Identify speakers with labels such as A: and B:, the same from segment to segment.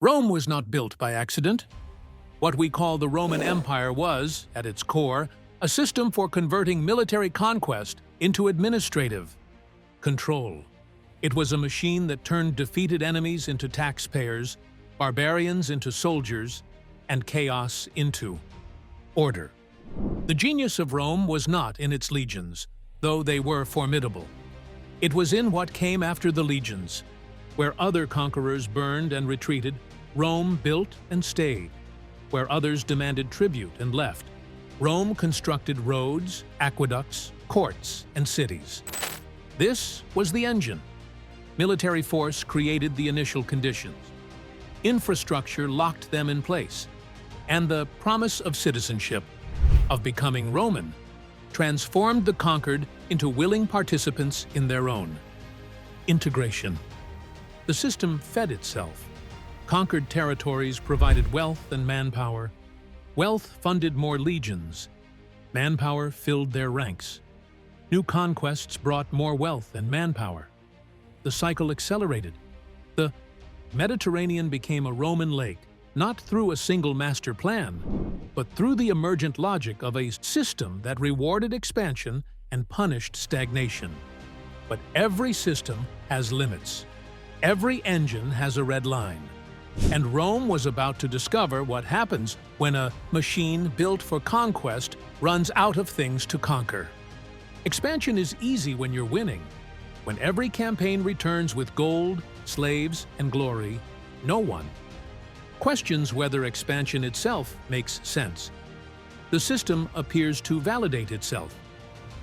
A: Rome was not built by accident. What we call the Roman Empire was, at its core, a system for converting military conquest into administrative control. It was a machine that turned defeated enemies into taxpayers, barbarians into soldiers, and chaos into order. The genius of Rome was not in its legions, though they were formidable. It was in what came after the legions. Where other conquerors burned and retreated, Rome built and stayed. Where others demanded tribute and left, Rome constructed roads, aqueducts, courts, and cities. This was the engine. Military force created the initial conditions. Infrastructure locked them in place. And the promise of citizenship, of becoming Roman, transformed the conquered into willing participants in their own. Integration. The system fed itself. Conquered territories provided wealth and manpower. Wealth funded more legions. Manpower filled their ranks. New conquests brought more wealth and manpower. The cycle accelerated. The Mediterranean became a Roman lake, not through a single master plan, but through the emergent logic of a system that rewarded expansion and punished stagnation. But every system has limits. Every engine has a red line. And Rome was about to discover what happens when a machine built for conquest runs out of things to conquer. Expansion is easy when you're winning. When every campaign returns with gold, slaves, and glory, no one questions whether expansion itself makes sense. The system appears to validate itself.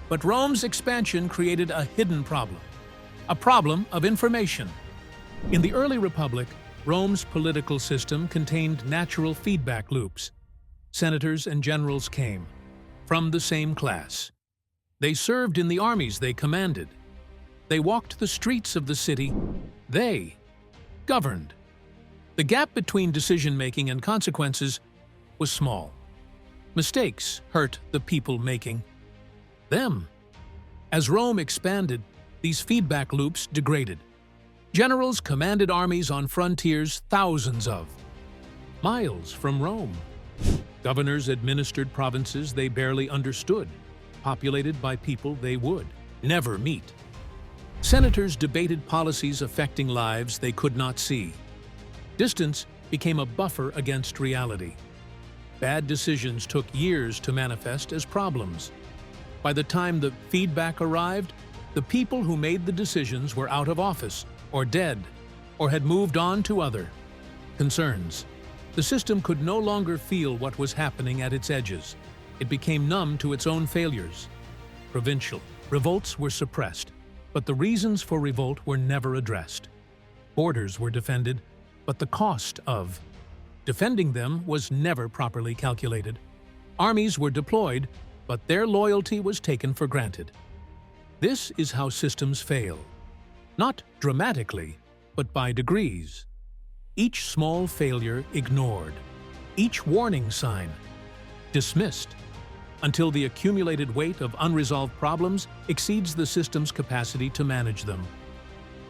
A: But Rome's expansion created a hidden problem, a problem of information. In the early Republic, Rome's political system contained natural feedback loops. Senators and generals came from the same class. They served in the armies they commanded. They walked the streets of the city. They governed. The gap between decision-making and consequences was small. Mistakes hurt the people making them. As Rome expanded, these feedback loops degraded. Generals commanded armies on frontiers thousands of miles from Rome. Governors administered provinces they barely understood, populated by people they would never meet. Senators debated policies affecting lives they could not see. Distance became a buffer against reality. Bad decisions took years to manifest as problems. By the time the feedback arrived, the people who made the decisions were out of office, or dead, or had moved on to other concerns. The system could no longer feel what was happening at its edges. It became numb to its own failures. Provincial revolts were suppressed, but the reasons for revolt were never addressed. Borders were defended, but the cost of defending them was never properly calculated. Armies were deployed, but their loyalty was taken for granted. This is how systems fail. Not dramatically, but by degrees. Each small failure ignored. Each warning sign dismissed, until the accumulated weight of unresolved problems exceeds the system's capacity to manage them.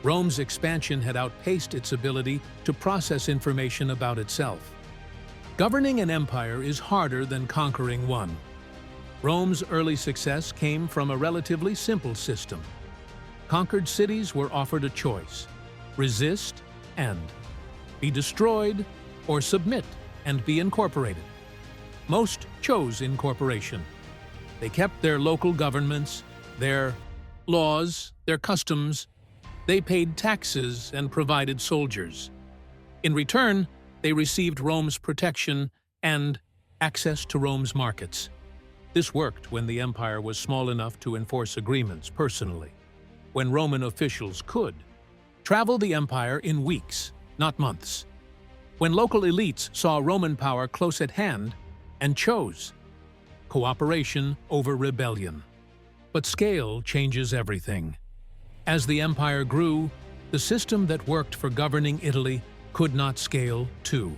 A: Rome's expansion had outpaced its ability to process information about itself. Governing an empire is harder than conquering one. Rome's early success came from a relatively simple system. Conquered cities were offered a choice: resist and be destroyed, or submit and be incorporated. Most chose incorporation. They kept their local governments, their laws, their customs. They paid taxes and provided soldiers. In return, they received Rome's protection and access to Rome's markets. This worked when the empire was small enough to enforce agreements personally. When Roman officials could travel the empire in weeks, not months. When local elites saw Roman power close at hand and chose cooperation over rebellion. But scale changes everything. As the empire grew, the system that worked for governing Italy could not scale to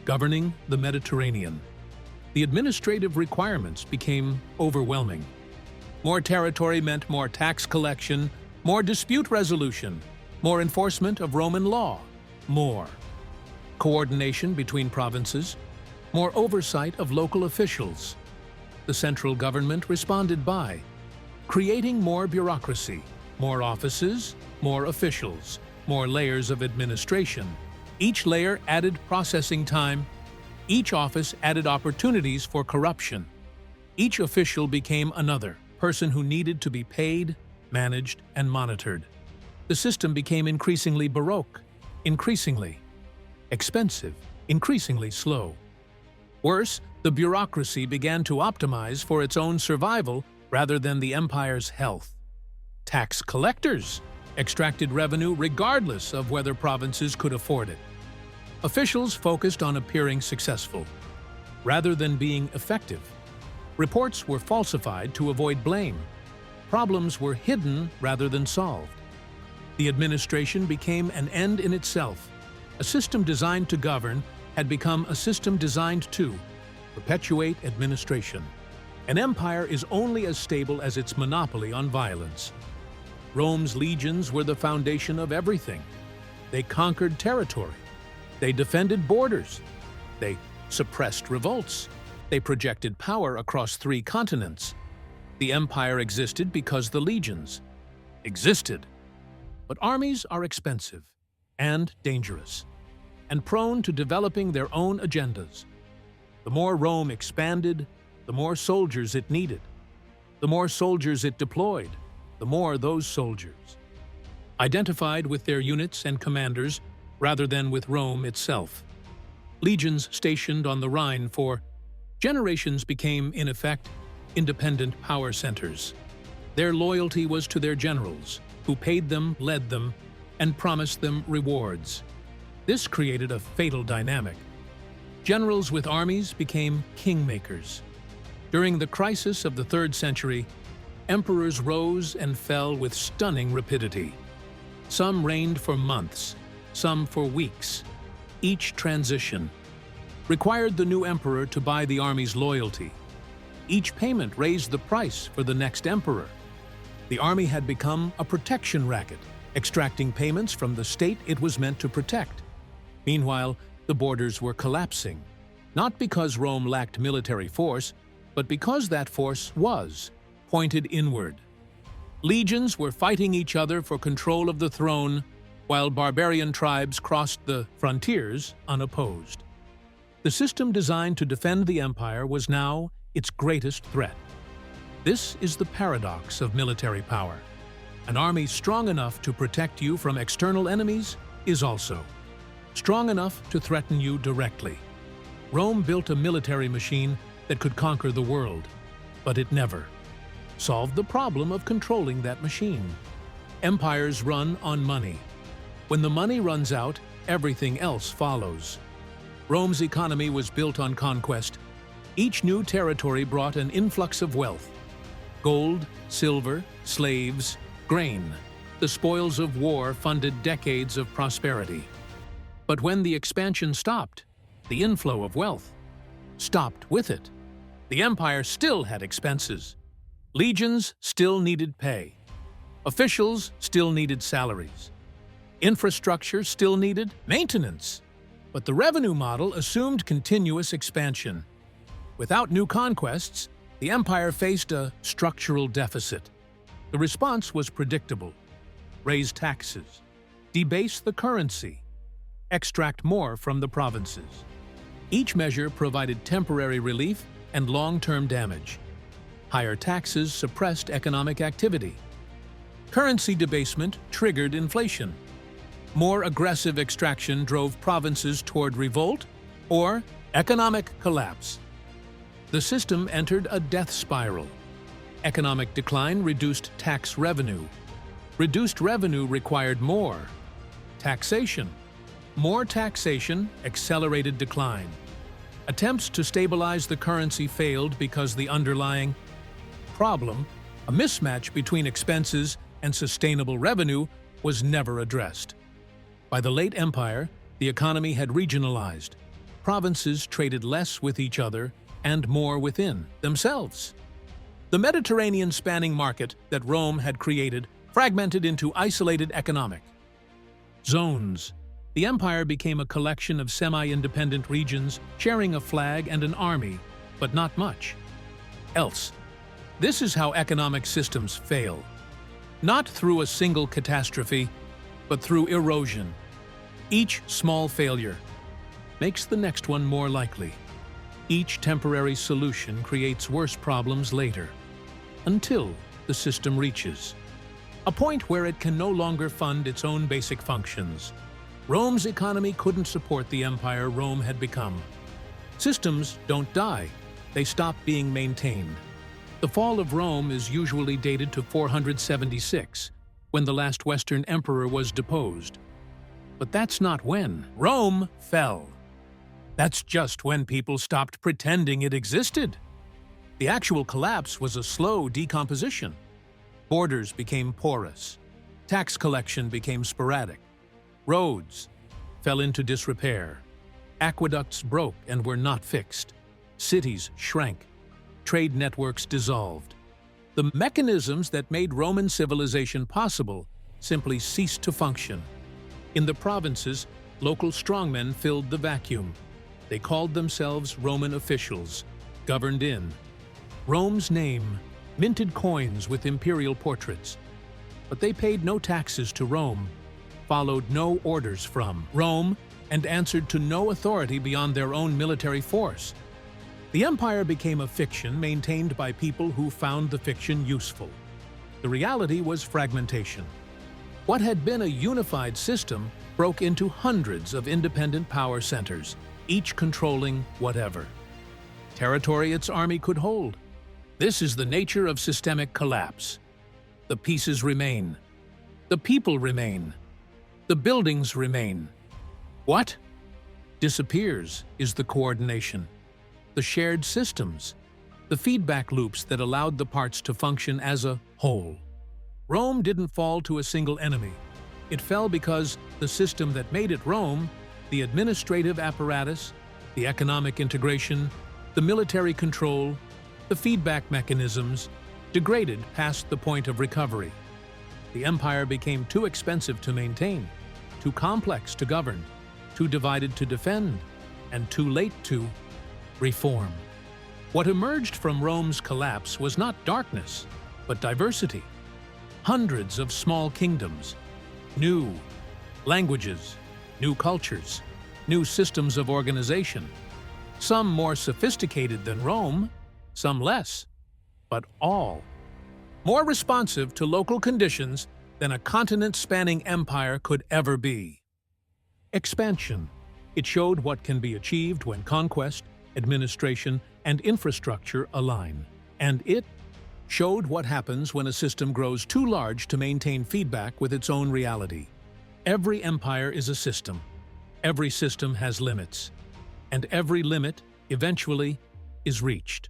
A: governing the Mediterranean. The administrative requirements became overwhelming. More territory meant more tax collection, more dispute resolution, more enforcement of Roman law, more coordination between provinces, more oversight of local officials. The central government responded by creating more bureaucracy, more offices, more officials, more layers of administration. Each layer added processing time. Each office added opportunities for corruption. Each official became another person who needed to be paid, managed, and monitored. The system became increasingly baroque, increasingly expensive, increasingly slow. Worse, the bureaucracy began to optimize for its own survival rather than the empire's health. Tax collectors extracted revenue regardless of whether provinces could afford it. Officials focused on appearing successful rather than being effective. Reports were falsified to avoid blame. Problems were hidden rather than solved. The administration became an end in itself. A system designed to govern had become a system designed to perpetuate administration. An empire is only as stable as its monopoly on violence. Rome's legions were the foundation of everything. They conquered territory. They defended borders. They suppressed revolts. They projected power across 3 continents. The empire existed because the legions existed. But armies are expensive and dangerous, and prone to developing their own agendas. The more Rome expanded, the more soldiers it needed. The more soldiers it deployed, the more those soldiers identified with their units and commanders rather than with Rome itself. Legions stationed on the Rhine for generations became, in effect, independent power centers. Their loyalty was to their generals, who paid them, led them, and promised them rewards. This created a fatal dynamic. Generals with armies became kingmakers. During the crisis of the 3rd century, emperors rose and fell with stunning rapidity. Some reigned for months, some for weeks. Each transition required the new emperor to buy the army's loyalty. Each payment raised the price for the next emperor. The army had become a protection racket, extracting payments from the state it was meant to protect. Meanwhile, the borders were collapsing, not because Rome lacked military force, but because that force was pointed inward. Legions were fighting each other for control of the throne, while barbarian tribes crossed the frontiers unopposed. The system designed to defend the empire was now its greatest threat. This is the paradox of military power. An army strong enough to protect you from external enemies is also strong enough to threaten you directly. Rome built a military machine that could conquer the world, but it never solved the problem of controlling that machine. Empires run on money. When the money runs out, everything else follows. Rome's economy was built on conquest. Each new territory brought an influx of wealth: gold, silver, slaves, grain. The spoils of war funded decades of prosperity. But when the expansion stopped, the inflow of wealth stopped with it. The empire still had expenses. Legions still needed pay. Officials still needed salaries. Infrastructure still needed maintenance. But the revenue model assumed continuous expansion. Without new conquests, the empire faced a structural deficit. The response was predictable: raise taxes, debase the currency, extract more from the provinces. Each measure provided temporary relief and long-term damage. Higher taxes suppressed economic activity. Currency debasement triggered inflation. More aggressive extraction drove provinces toward revolt or economic collapse. The system entered a death spiral. Economic decline reduced tax revenue. Reduced revenue required more taxation. More taxation accelerated decline. Attempts to stabilize the currency failed because the underlying problem, a mismatch between expenses and sustainable revenue, was never addressed. By the late empire, the economy had regionalized. Provinces traded less with each other and more within themselves. The Mediterranean-spanning market that Rome had created fragmented into isolated economic zones. The empire became a collection of semi-independent regions sharing a flag and an army, but not much else. This is how economic systems fail. Not through a single catastrophe, but through erosion. Each small failure makes the next one more likely. Each temporary solution creates worse problems later, until the system reaches a point where it can no longer fund its own basic functions. Rome's economy couldn't support the empire Rome had become. Systems don't die, they stop being maintained. The fall of Rome is usually dated to 476, when the last Western emperor was deposed. But that's not when Rome fell. That's just when people stopped pretending it existed. The actual collapse was a slow decomposition. Borders became porous. Tax collection became sporadic. Roads fell into disrepair. Aqueducts broke and were not fixed. Cities shrank. Trade networks dissolved. The mechanisms that made Roman civilization possible simply ceased to function. In the provinces, local strongmen filled the vacuum. They called themselves Roman officials, governed in Rome's name, minted coins with imperial portraits. But they paid no taxes to Rome, followed no orders from Rome, and answered to no authority beyond their own military force. The empire became a fiction maintained by people who found the fiction useful. The reality was fragmentation. What had been a unified system broke into hundreds of independent power centers, each controlling whatever territory its army could hold. This is the nature of systemic collapse. The pieces remain. The people remain. The buildings remain. What disappears is the coordination, the shared systems, the feedback loops that allowed the parts to function as a whole. Rome didn't fall to a single enemy. It fell because the system that made it Rome, the administrative apparatus, the economic integration, the military control, the feedback mechanisms, degraded past the point of recovery. The empire became too expensive to maintain, too complex to govern, too divided to defend, and too late to reform. What emerged from Rome's collapse was not darkness, but diversity. Hundreds of small kingdoms, new languages, new cultures, new systems of organization. Some more sophisticated than Rome, some less, but all more responsive to local conditions than a continent-spanning empire could ever be. Expansion. It showed what can be achieved when conquest, administration, and infrastructure align. And it showed what happens when a system grows too large to maintain feedback with its own reality. Every empire is a system. Every system has limits. And every limit, eventually, is reached.